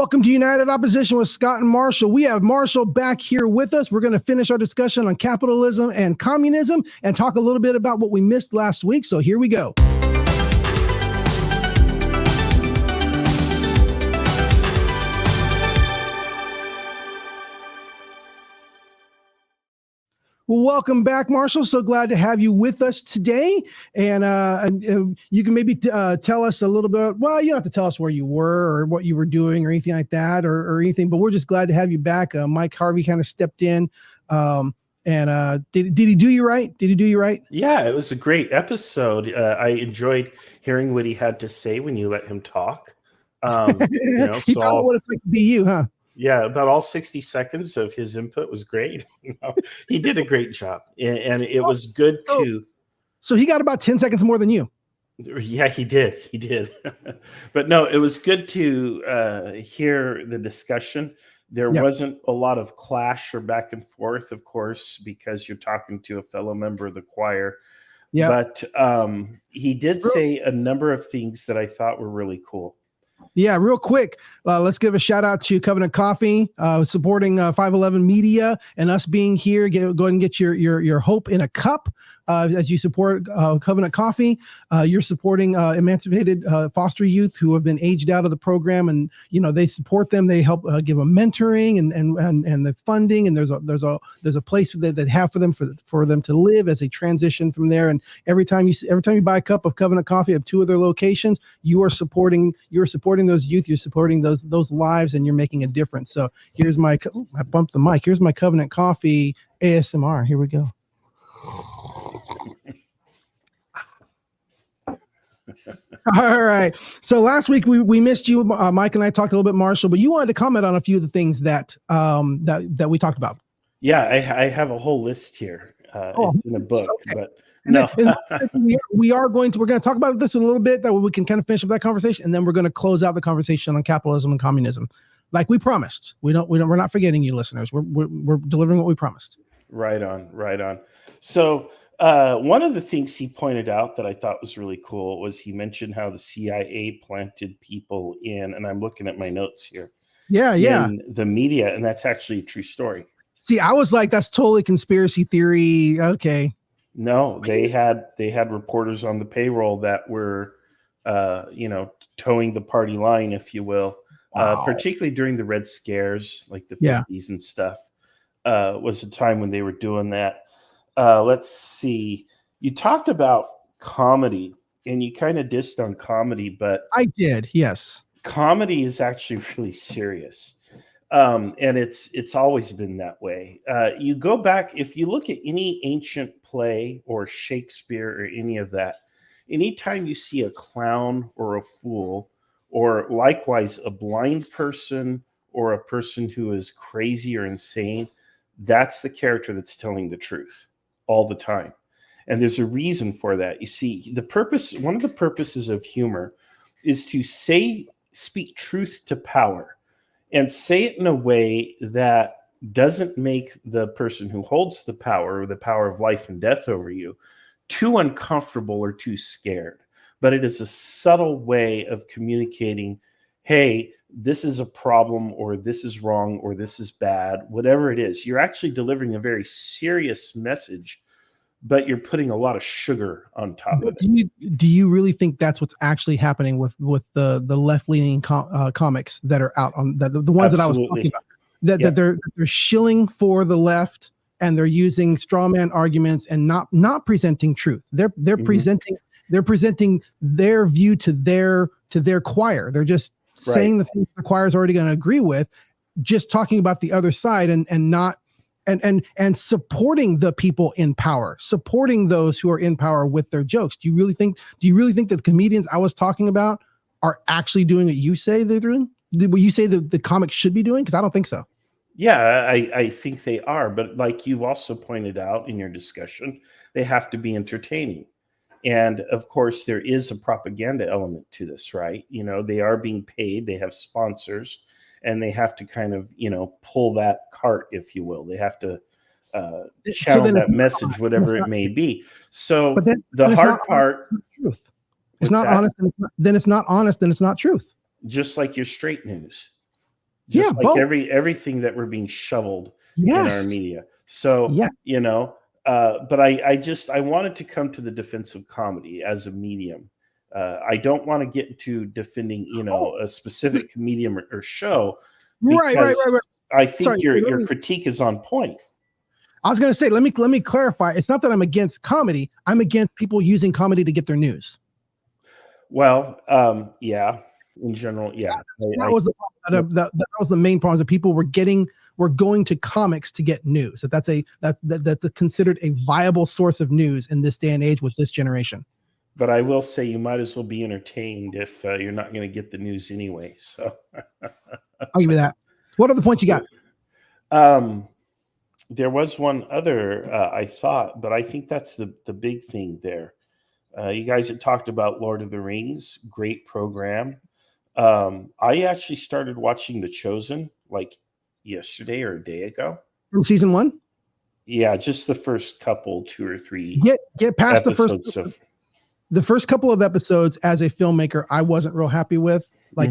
Welcome to United Opposition with Scott and Marshall. We have Marshall back here with us. We're going to finish our discussion on capitalism and communism and talk a little bit about what we missed last week. So here we go. Well, welcome back, Marshall. So glad to have you with us today. And you can maybe tell us a little bit. Well, you don't have to tell us where you were or what you were doing or anything like that or anything, but we're just glad to have you back. Mike Harvey kind of stepped in. Did he do you right? Did he do you right? Yeah, it was a great episode. I enjoyed hearing what he had to say when you let him talk. He found what it's like to be you, huh? Yeah, about all 60 seconds of his input was great. He did a great job, and it was good to. So he got about 10 seconds more than you. Yeah, he did. He did. But no, it was good to hear the discussion. There wasn't a lot of clash or back and forth, of course, because you're talking to a fellow member of the choir. Yeah. But he did say a number of things that I thought were really cool. Yeah, real quick, let's give a shout out to Covenant Coffee, supporting 511 Media and us being here. Go ahead and get your hope in a cup as you support Covenant Coffee. You're supporting emancipated foster youth who have been aged out of the program, and they support them. They help give them mentoring and the funding, and there's a place that they have for them to live as they transition from there. And every time you buy a cup of Covenant Coffee at two of their locations, you are supporting those youth, you're supporting those lives, and you're making a difference. So here's I bumped the mic. Here's my Covenant Coffee ASMR. Here we go. All right. So last week we missed you. Mike and I talked a little bit, Marshall, but you wanted to comment on a few of the things that we talked about. Yeah, I have a whole list here. It's in a book, okay. But no. we're going to talk about this in a little bit, that way we can kind of finish up that conversation, and then we're going to close out the conversation on capitalism and communism, like we promised. We're not forgetting you, listeners. We're delivering what we promised. Right on. So one of the things he pointed out that I thought was really cool was he mentioned how the CIA planted people in, and I'm looking at my notes here. Yeah. In the media, and that's actually a true story. See, I was like, that's totally conspiracy theory. Okay. No, they had reporters on the payroll that were, towing the party line, if you will, particularly during the Red Scares, like the 50s and stuff, was a time when they were doing that. Let's see. You talked about comedy, and you kind of dissed on comedy, but I did, yes. Comedy is actually really serious. And it's always been that way. You go back, if you look at any ancient play or Shakespeare or any of that, anytime you see a clown or a fool, or likewise a blind person or a person who is crazy or insane, that's the character that's telling the truth all the time. And there's a reason for that. You see, one of the purposes of humor is to speak truth to power, and say it in a way that doesn't make the person who holds the power, or the power of life and death over you, too uncomfortable or too scared. But it is a subtle way of communicating, hey, this is a problem, or this is wrong, or this is bad, whatever it is. You're actually delivering a very serious message, but you're putting a lot of sugar on top of it. Do you really think that's what's actually happening with the left-leaning comics that are out on the ones Absolutely. That I was talking about? That they're shilling for the left, and they're using straw man arguments and not presenting truth. They're presenting their view to their choir. They're just saying the things the choir is already going to agree with, just talking about the other side and not. And supporting the people in power, supporting those who are in power with their jokes. Do you really think that the comedians I was talking about are actually doing what you say they're doing? What you say the comics should be doing? Because I don't think so. Yeah, I think they are. But like you've also pointed out in your discussion, they have to be entertaining. And of course, there is a propaganda element to this, right? They are being paid. They have sponsors. And they have to kind of, pull that cart, if you will. They have to channel that message, whatever it may be. So the hard part, it's not honest. Then it's not honest. Then it's not truth. Just like your straight news. just like both. everything that we're being shoveled in our Yes. media. So, Yeah. but I wanted to come to the defense of comedy as a medium. I don't want to get into defending, a specific medium or show, Right. because I think Sorry, your critique is on point. I was going to say, let me clarify. It's not that I'm against comedy. I'm against people using comedy to get their news. Well, yeah, in general, yeah. That was the problem. That was the main problem, that people were going to comics to get news. That's considered a viable source of news in this day and age with this generation. But I will say, you might as well be entertained if you're not going to get the news anyway. So I'll give you that. What other points you got? There was one other, I thought, but I think that's the big thing there. You guys had talked about Lord of the Rings, great program. I actually started watching The Chosen like yesterday or a day ago. From season 1? Yeah, just the first couple, 2 or 3 get past episodes the first couple of episodes. As a filmmaker, I wasn't real happy with. Like,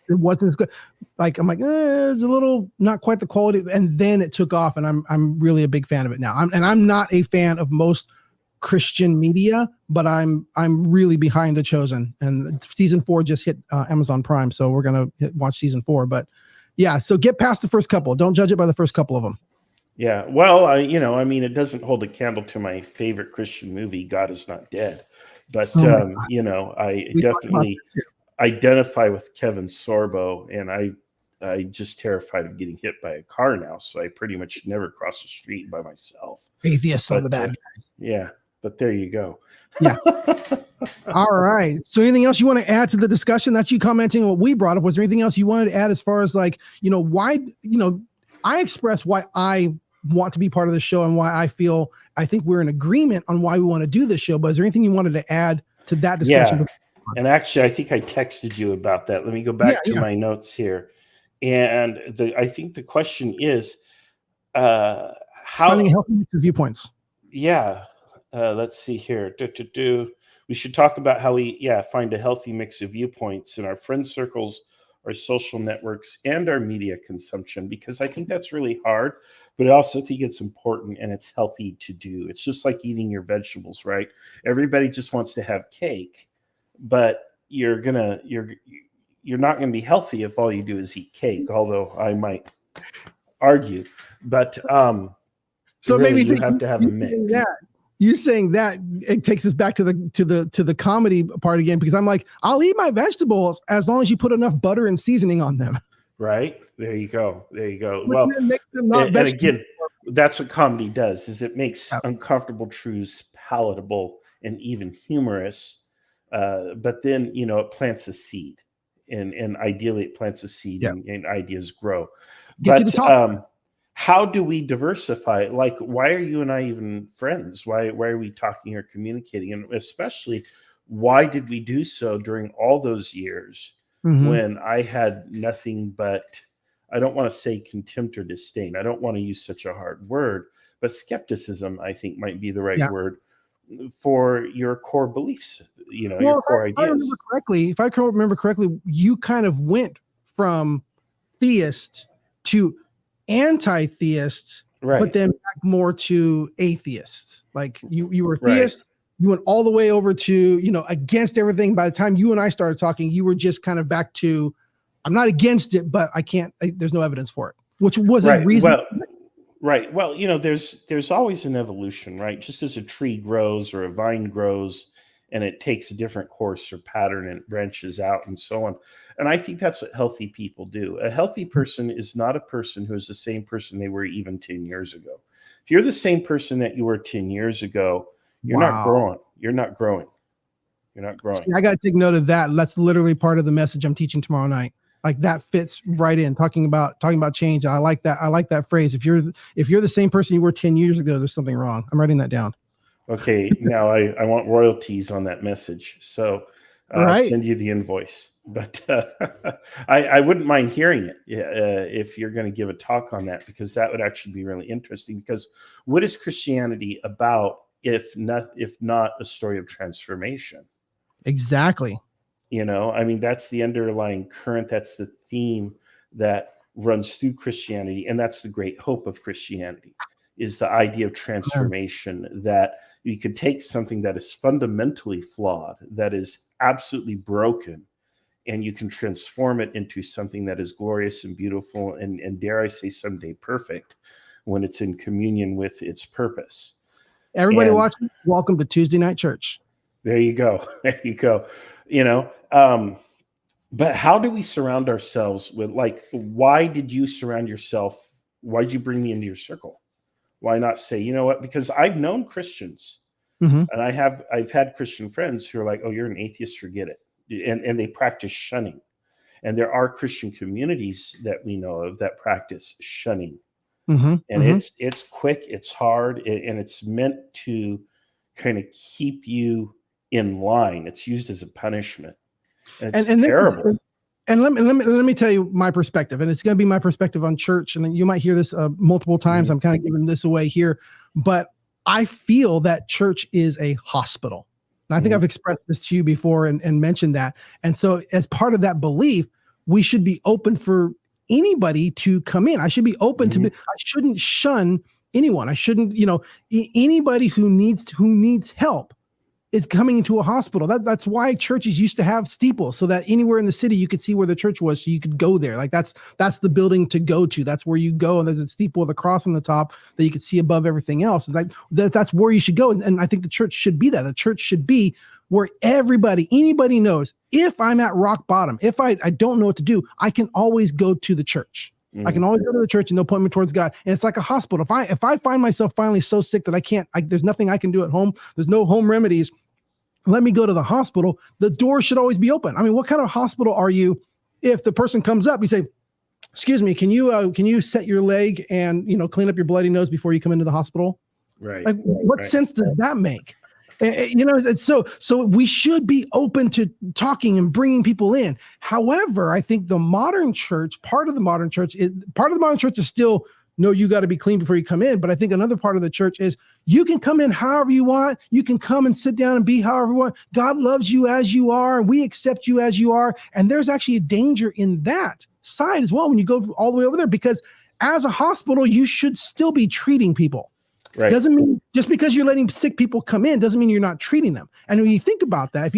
it wasn't as good. Like, I'm like, it's a little not quite the quality. And then it took off, and I'm really a big fan of it now. I'm not a fan of most Christian media, but I'm really behind The Chosen, and season 4 just hit Amazon Prime, so we're gonna watch season 4. But yeah, so get past the first couple. Don't judge it by the first couple of them. Yeah, well, it doesn't hold a candle to my favorite Christian movie, God Is Not Dead, but I definitely identify with Kevin Sorbo, and I just terrified of getting hit by a car now, so I pretty much never cross the street by myself. Atheists are the bad guys. Yeah, but there you go. Yeah. All right. So anything else you want to add to the discussion? That's you commenting on what we brought up. Was there anything else you wanted to add as far as why, I expressed why I want to be part of the show and why I think we're in agreement on why we want to do this show. But is there anything you wanted to add to that discussion? Yeah. And actually, I think I texted you about that. Let me go back to my notes here. And I think the question is, how finding a healthy mix of viewpoints. Yeah. Let's see here. We should talk about how we find a healthy mix of viewpoints in our friend circles, our social networks, and our media consumption, because I think that's really hard, but I also think it's important and it's healthy to do. It's just like eating your vegetables, right? Everybody just wants to have cake, but you're not gonna be healthy if all you do is eat cake, although I might argue. But so really, maybe you have to have a mix. You saying that, it takes us back to the comedy part again, because I'm like, I'll eat my vegetables as long as you put enough butter and seasoning on them. Right. There you go. But well, and again, that's what comedy does, is it makes uncomfortable truths palatable and even humorous. But then, it plants a seed, and ideally it plants a seed, and ideas grow. But how do we diversify? Like, why are you and I even friends? Why are we talking or communicating? And especially, why did we do so during all those years when I had nothing but, I don't want to say contempt or disdain. I don't want to use such a hard word, but skepticism, I think, might be the right word for your core beliefs, your core ideas. If I remember correctly, you kind of went from theist to anti-theists, right, but then back more to atheists. Like you were theist, you went all the way over to, against everything. By the time you and I started talking, you were just kind of back to, I'm not against it, but there's no evidence for it, which was a reason. Well, there's always an evolution, right? Just as a tree grows or a vine grows, and it takes a different course or pattern and branches out and so on. And I think that's what healthy people do. A healthy person is not a person who is the same person they were even 10 years ago. If you're the same person that you were 10 years ago, you're not growing. You're not growing. See, I got to take note of that. That's literally part of the message I'm teaching tomorrow night. Like, that fits right in, talking about change. I like that. I like that phrase. If you're the same person you were 10 years ago, there's something wrong. I'm writing that down. Okay, now I want royalties on that message, so I'll send you the invoice. But I wouldn't mind hearing it if you're going to give a talk on that, because that would actually be really interesting. Because what is Christianity about if not a story of transformation? Exactly. That's the underlying current. That's the theme that runs through Christianity, and that's the great hope of Christianity, is the idea of transformation, that you could take something that is fundamentally flawed, that is absolutely broken, and you can transform it into something that is glorious and beautiful, and dare I say someday perfect, when it's in communion with its purpose. Everybody And watching, welcome to Tuesday Night Church. there you go. There you go. But how do we surround ourselves with, like, why did you surround yourself? Why did you bring me into your circle? Why not say, you know what? Because I've known Christians, and I've had Christian friends who are like, oh, you're an atheist, forget it. And they practice shunning. And there are Christian communities that we know of that practice shunning. And it's quick, it's hard, and it's meant to kind of keep you in line. It's used as a punishment. And it's terrible. And let me tell you my perspective, and it's going to be my perspective on church. And you might hear this multiple times. I'm kind of giving this away here, but I feel that church is a hospital. And I think I've expressed this to you before and mentioned that. And so as part of that belief, we should be open for anybody to come in. I should be open to, I shouldn't shun anyone. I shouldn't, anybody who needs help is coming into a hospital. That's why churches used to have steeples, so that anywhere in the city you could see where the church was, so you could go there. Like that's the building to go to. That's where you go, and there's a steeple with a cross on the top that you could see above everything else. And that's where you should go. And I think the church should be that. The church should be where anybody knows, if I'm at rock bottom, if I don't know what to do, I can always go to the church. I can always go to the church, and they'll point me towards God. And it's like a hospital. If I find myself finally so sick that there's nothing I can do at home, there's no home remedies, let me go to the hospital. The door should always be open. I mean, what kind of hospital are you? If the person comes up, you say, excuse me, can you set your leg and, clean up your bloody nose before you come into the hospital? Right. Like, what sense does that make? So we should be open to talking and bringing people in. However, I think part of the modern church is still, no, you got to be clean before you come in. But I think another part of the church is, you can come in however you want. You can come and sit down and be however you want. God loves you as you are. We accept you as you are. And there's actually a danger in that side as well when you go all the way over there, because as a hospital, you should still be treating people. Right. Doesn't mean just because you're letting sick people come in doesn't mean you're not treating them. And when you think about that,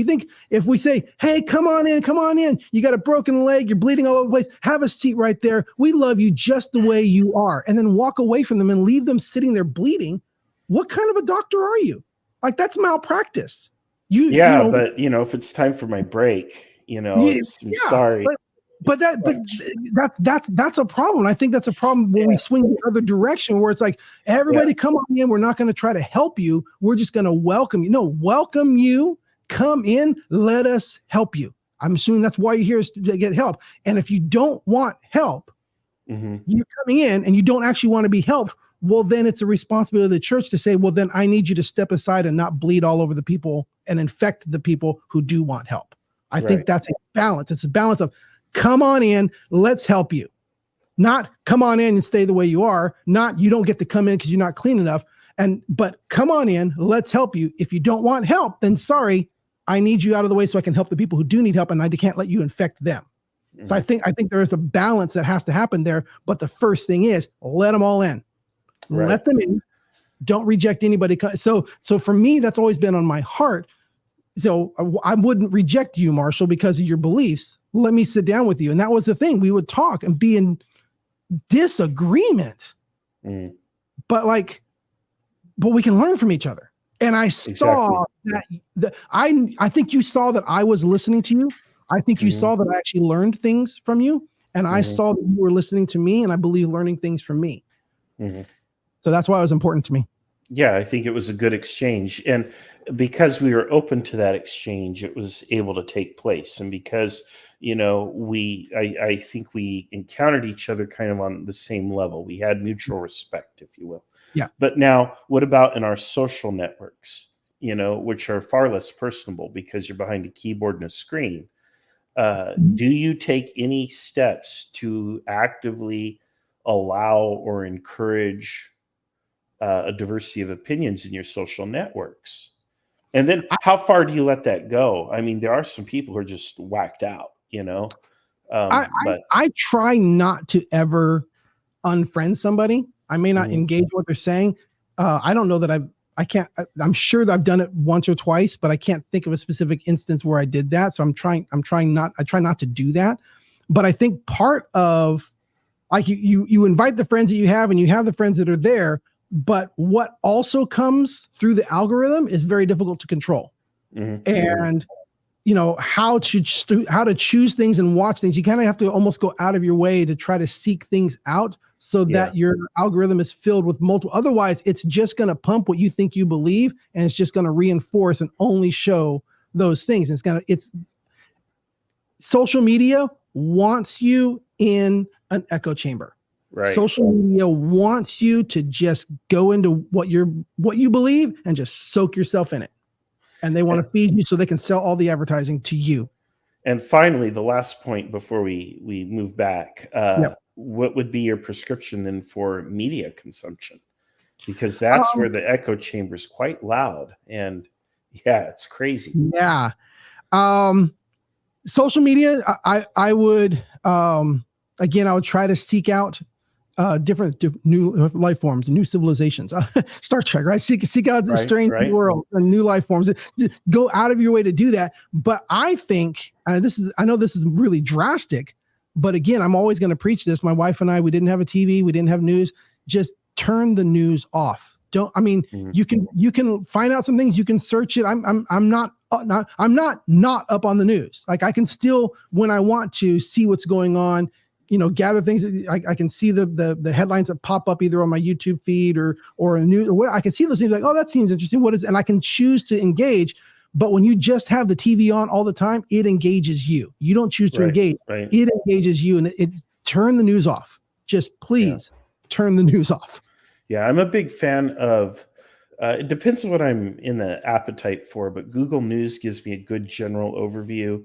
if we say, hey, come on in, you got a broken leg, you're bleeding all over the place, have a seat right there. We love you just the way you are. And then walk away from them and leave them sitting there bleeding. What kind of a doctor are you? Like, that's malpractice. But if it's time for my break, I'm sorry. But that's a problem. I think that's a problem when we swing the other direction, where it's like, everybody come on in. We're not going to try to help you. We're just going to welcome you. No, welcome you. Come in. Let us help you. I'm assuming that's why you're here, is to get help. And if you don't want help, you're coming in and you don't actually want to be helped, well, then it's a responsibility of the church to say, well, then I need you to step aside and not bleed all over the people and infect the people who do want help. I think that's a balance. It's a balance of, come on in, let's help you. Not come on in and stay the way you are. Not you don't get to come in because you're not clean enough. But come on in, let's help you. If you don't want help, then sorry, I need you out of the way so I can help the people who do need help, and I can't let you infect them. So I think there is a balance that has to happen there. But the first thing is, let them all in. Let them in. Don't reject anybody. So for me, that's always been on my heart. So I wouldn't reject you, Marshall, because of your beliefs. Let me sit down with you. And that was the thing. We would talk and be in disagreement, but we can learn from each other. And I saw that I think you saw that I was listening to you. I think you saw that I actually learned things from you. And I saw that you were listening to me, and I believe learning things from me. So that's why it was important to me. Yeah, I think it was a good exchange. And because we were open to that exchange, it was able to take place. And because, I think we encountered each other kind of on the same level. We had mutual respect, if you will. Yeah. But now, what about in our social networks, which are far less personable because you're behind a keyboard and a screen? Do you take any steps to actively allow or encourage a diversity of opinions in your social networks? And then how far do you let that go? I mean, there are some people who are just whacked out, But I try not to ever unfriend somebody. I may not engage what they're saying. I don't know that I'm sure that I've done it once or twice, but I can't think of a specific instance where I did that. So I try not to do that. But I think part of, like, you invite the friends that you have, and you have the friends that are there, but what also comes through the algorithm is very difficult to control. And how to choose things and watch things. You kind of have to almost go out of your way to try to seek things out so that your algorithm is filled with multiple. Otherwise, it's just going to pump what you think you believe, and it's just going to reinforce and only show those things. It's social media wants you in an echo chamber. Right. Social media wants you to just go into what you believe and just soak yourself in it. And they want to feed you so they can sell all the advertising to you. And finally, the last point before we move back, what would be your prescription then for media consumption? Because that's where the echo chamber is quite loud, and it's crazy. Yeah. Social media, I would, again, I would try to seek out different new life forms, new civilizations. Star Trek, right? Seek out the strange world and new life forms. Go out of your way to do that. But I think, I know this is really drastic, but again, I'm always going to preach this. My wife and I, we didn't have a TV, we didn't have news. Just turn the news off. You can find out some things. You can search it. I'm not up on the news. Like, I can still, when I want to, see what's going on. Gather things. I can see the headlines that pop up either on my YouTube feed or a news. Or I can see those things like, oh, that seems interesting. What is? And I can choose to engage. But when you just have the TV on all the time, it engages you. You don't choose to engage. Right. It engages you, and it turn the news off. Just please turn the news off. Yeah, I'm a big fan of. It depends on what I'm in the appetite for, but Google News gives me a good general overview.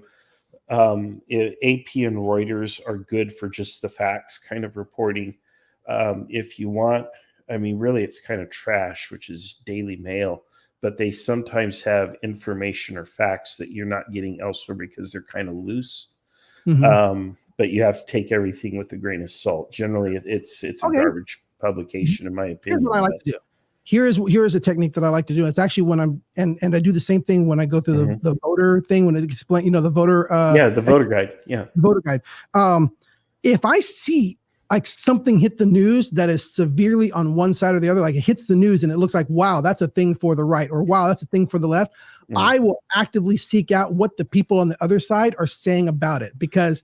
AP and Reuters are good for just the facts kind of reporting. If you want, really it's kind of trash, which is Daily Mail, but they sometimes have information or facts that you're not getting elsewhere because they're kind of loose. But you have to take everything with a grain of salt. Generally, it's a garbage publication, in my opinion. Here's what I like to do. Here is a technique that I like to do. It's actually when I'm and I do the same thing when I go through the voter thing, when it explains, the voter the voter guide. Yeah. Voter guide. If I see like something hit the news that is severely on one side or the other, like it hits the news and it looks like, wow, that's a thing for the right, or wow, that's a thing for the left, I will actively seek out what the people on the other side are saying about it, because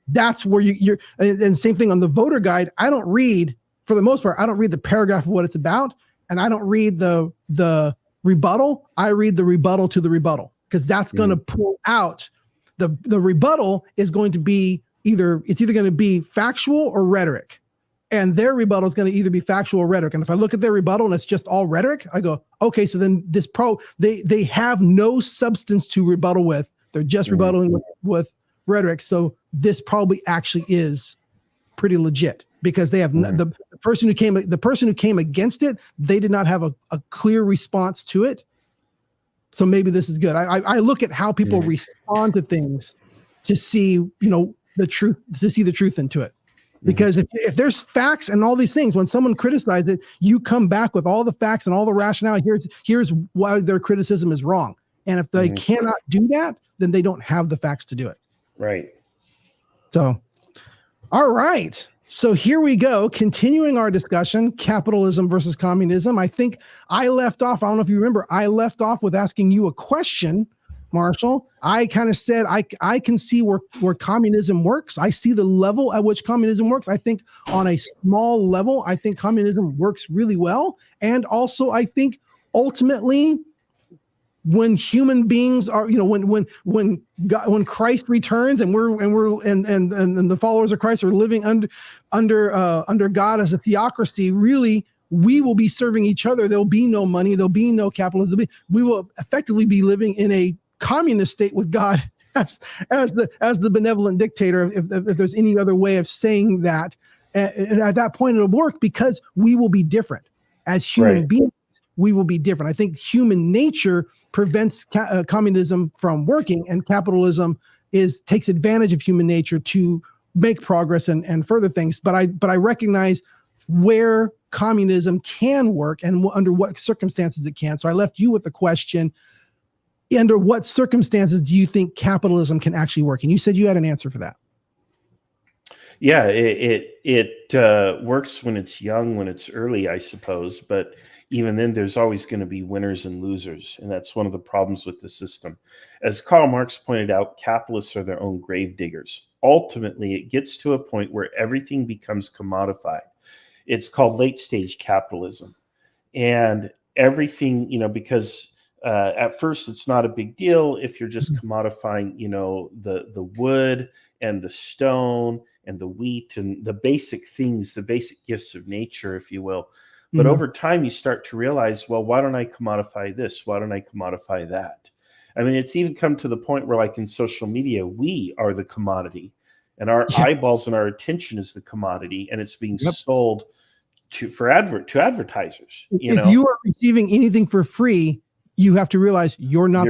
that's where you're and same thing on the voter guide. I don't read, for the most part, I don't read the paragraph of what it's about. And I don't read the rebuttal. I read the rebuttal to the rebuttal, because that's going to pull out the rebuttal is going to be either going to be factual or rhetoric, and their rebuttal is going to either be factual or rhetoric. And if I look at their rebuttal and it's just all rhetoric, I go, okay, so then they have no substance to rebuttal with. They're just rebuttaling with rhetoric. So this probably actually is pretty legit, because they have the person who came against it, they did not have a clear response to it. So maybe this is good. I look at how people respond to things to see, the truth, to see the truth into it. Because if there's facts and all these things, when someone criticizes it, you come back with all the facts and all the rationale. Here's why their criticism is wrong. And if they cannot do that, then they don't have the facts to do it. Right. So, all right. So here we go, continuing our discussion, capitalism versus communism. I think I left off, I don't know if you remember, I left off with asking you a question, Marshall. I kind of said, I can see where communism works. I see the level at which communism works. I think on a small level, I think communism works really well. And also, I think ultimately, when human beings are, when Christ returns and we're the followers of Christ are living under God as a theocracy, really, we will be serving each other. There'll be no money. There'll be no capitalism. We will effectively be living in a communist state with God as the benevolent dictator, if there's any other way of saying that. And at that point, it'll work, because we will be different as human beings. We will be different. I think human nature prevents communism from working, and capitalism takes advantage of human nature to make progress and further things. But I recognize where communism can work and under what circumstances it can. So I left you with the question: under what circumstances do you think capitalism can actually work? And you said you had an answer for that. Yeah, it works when it's young, when it's early, I suppose. But even then, there's always going to be winners and losers, and that's one of the problems with the system. As Karl Marx pointed out, capitalists are their own grave diggers. Ultimately, it gets to a point where everything becomes commodified. It's called late stage capitalism, and everything, because at first it's not a big deal if you're just commodifying, the wood and the stone and the wheat and the basic things, the basic gifts of nature, if you will. But over time, you start to realize, well, why don't I commodify this? Why don't I commodify that? I mean, it's even come to the point where, like in social media, we are the commodity, and our eyeballs and our attention is the commodity, and it's being sold to advertisers. If you are receiving anything for free, you have to realize you're not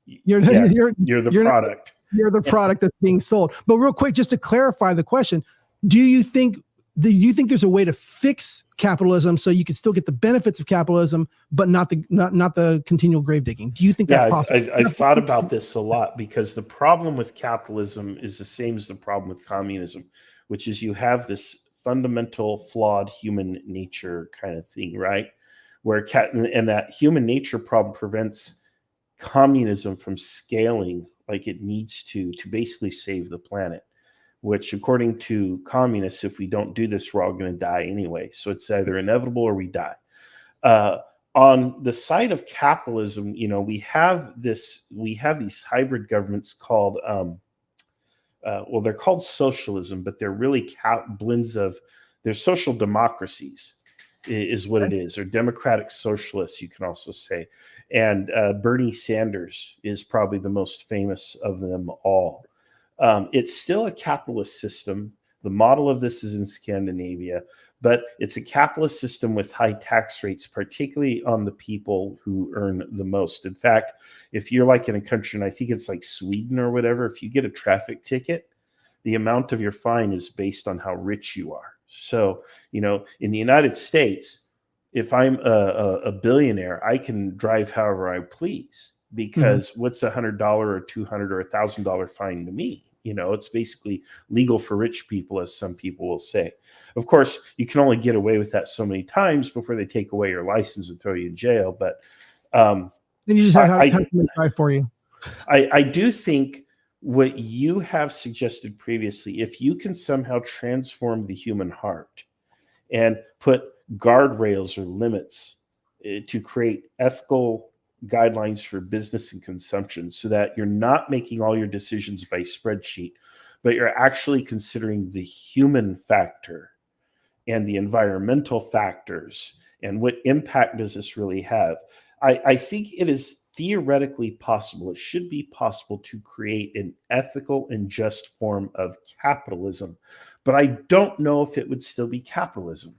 you're the product. You're the product that's being sold. But real quick, just to clarify the question, do you think there's a way to fix capitalism so you can still get the benefits of capitalism, but not the continual grave digging? Do you think that's possible? I've thought about this a lot, because the problem with capitalism is the same as the problem with communism, which is you have this fundamental flawed human nature kind of thing, right? And that human nature problem prevents communism from scaling like it needs to basically save the planet, which according to communists, if we don't do this, we're all going to die anyway. So it's either inevitable or we die. On the side of capitalism, we have these hybrid governments called, they're called socialism, but they're really blends of, they're social democracies is what it is, or democratic socialists, you can also say. And Bernie Sanders is probably the most famous of them all. It's still a capitalist system. The model of this is in Scandinavia, but it's a capitalist system with high tax rates, particularly on the people who earn the most. In fact, if you're like in a country, and I think it's like Sweden or whatever, if you get a traffic ticket, the amount of your fine is based on how rich you are. So, in the United States, if I'm a billionaire, I can drive however I please, because what's $100 or $200 or $1,000 fine to me? It's basically legal for rich people, as some people will say. Of course, you can only get away with that so many times before they take away your license and throw you in jail. But then you just have to drive for you. I do think what you have suggested previously, if you can somehow transform the human heart and put guardrails or limits to create ethical guidelines for business and consumption, so that you're not making all your decisions by spreadsheet, but you're actually considering the human factor and the environmental factors and what impact does this really have. I think it is theoretically possible, it should be possible, to create an ethical and just form of capitalism. But I don't know if it would still be capitalism,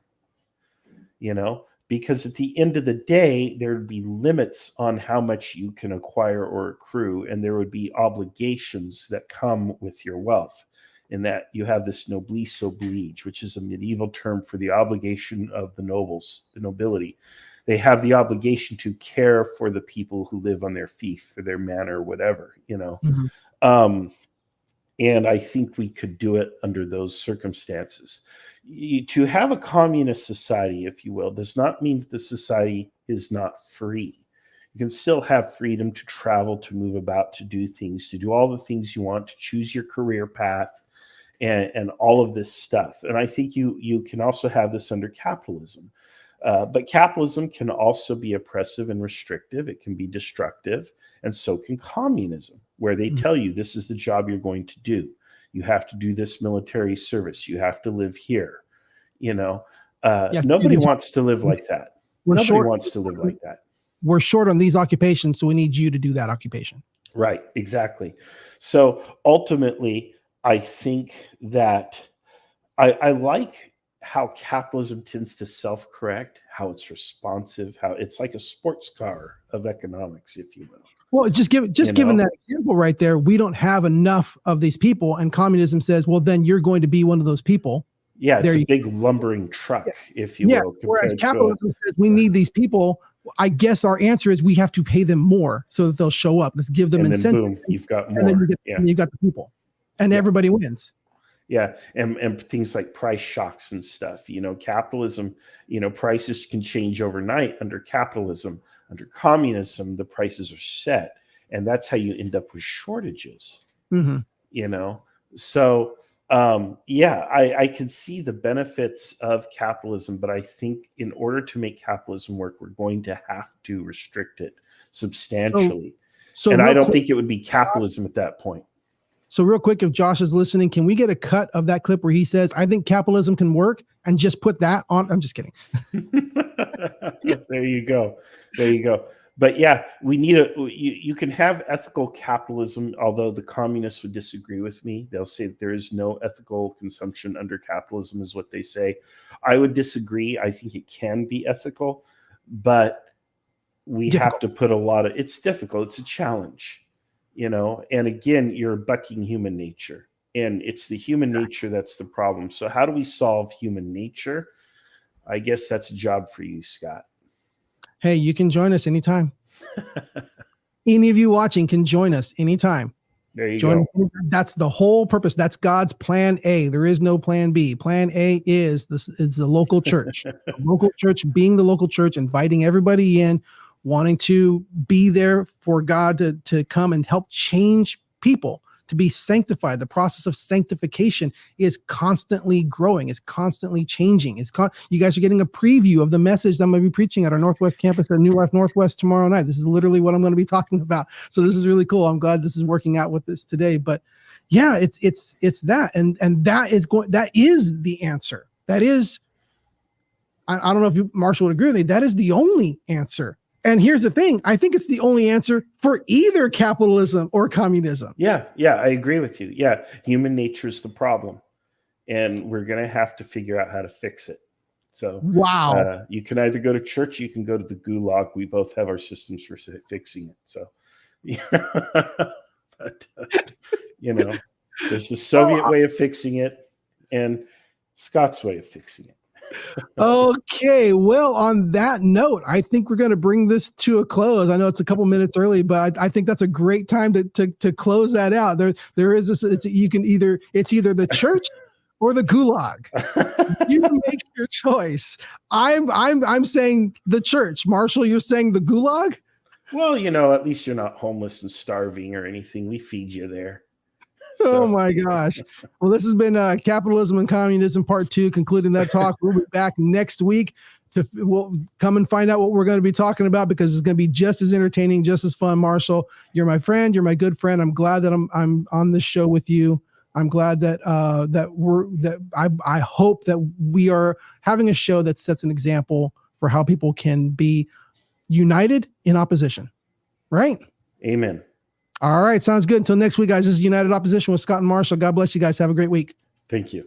because at the end of the day, there would be limits on how much you can acquire or accrue, and there would be obligations that come with your wealth. In that you have this noblesse oblige, which is a medieval term for the obligation of the nobles, the nobility. They have the obligation to care for the people who live on their fief or their manor, whatever, and I think we could do it under those circumstances. To have a communist society, if you will, does not mean that the society is not free. You can still have freedom to travel, to move about, to do things, to do all the things you want, to choose your career path, and all of this stuff. And I think you can also have this under capitalism. But capitalism can also be oppressive and restrictive. It can be destructive. And so can communism, where they tell you this is the job you're going to do. You have to do this military service. You have to live here. Nobody wants to live like that. Nobody wants to live like that. We're short on these occupations, so we need you to do that occupation. Right, exactly. So ultimately, I think that I like how capitalism tends to self-correct, how it's responsive, how it's like a sports car of economics, if you will. Well, given that example right there, we don't have enough of these people, and communism says, well, then you're going to be one of those people. Yeah, it's a big lumbering truck, if you will. Whereas capitalism says we need these people. I guess our answer is we have to pay them more so that they'll show up. Let's give them incentive. Boom, you've got more. And then you got the people, and everybody wins. Yeah, and things like price shocks and stuff. Capitalism, prices can change overnight under capitalism. Under communism, the prices are set, and that's how you end up with shortages. So I can see the benefits of capitalism, but I think in order to make capitalism work, we're going to have to restrict it substantially. And I don't think it would be capitalism at that point. So real quick, if Josh is listening, can we get a cut of that clip where he says, I think capitalism can work, and just put that on? I'm just kidding. There you go. But yeah, we need you can have ethical capitalism, although the communists would disagree with me. They'll say that there is no ethical consumption under capitalism, is what they say. I would disagree. I think it can be ethical, but we have to put it's difficult. It's a challenge, and again, you're bucking human nature, and it's the human nature that's the problem. So how do we solve human nature? I guess that's a job for you, Scott. Hey, you can join us anytime. Any of you watching can join us anytime. There you go. That's the whole purpose. That's God's plan A. There is no plan B. Plan A is the local church. The local church being the local church, inviting everybody in, wanting to be there for God to come and help change people, to be sanctified. The process of sanctification is constantly growing, is constantly changing. You guys are getting a preview of the message that I'm going to be preaching at our Northwest campus at New Life Northwest tomorrow night. This is literally what I'm going to be talking about. So this is really cool. I'm glad this is working out with this today. But yeah, it's that, and that is the answer. That is, I don't know if Marshall would agree with me. That is the only answer. And here's the thing. I think it's the only answer for either capitalism or communism. Yeah, I agree with you. Yeah, human nature is the problem, and we're going to have to figure out how to fix it. So, wow. You can either go to church, you can go to the gulag. We both have our systems for fixing it. So, but, there's the Soviet way of fixing it and Scott's way of fixing it. Okay, well, on that note, I think we're going to bring this to a close. I know it's a couple minutes early, but I think that's a great time to close that out. There is this. It's either the church or the gulag. You make your choice. I'm saying the church. Marshall, you're saying the gulag? Well, at least you're not homeless and starving or anything. We feed you there. So. Oh my gosh. Well, this has been Capitalism and Communism Part 2, concluding that talk. We'll be back next week we'll come and find out what we're going to be talking about, because it's going to be just as entertaining, just as fun. Marshall, you're my friend. You're my good friend. I'm glad that I'm on this show with you. I'm glad that I hope that we are having a show that sets an example for how people can be united in opposition. Right? Amen. All right. Sounds good. Until next week, guys, this is United Opposition with Scott and Marshall. God bless you guys. Have a great week. Thank you.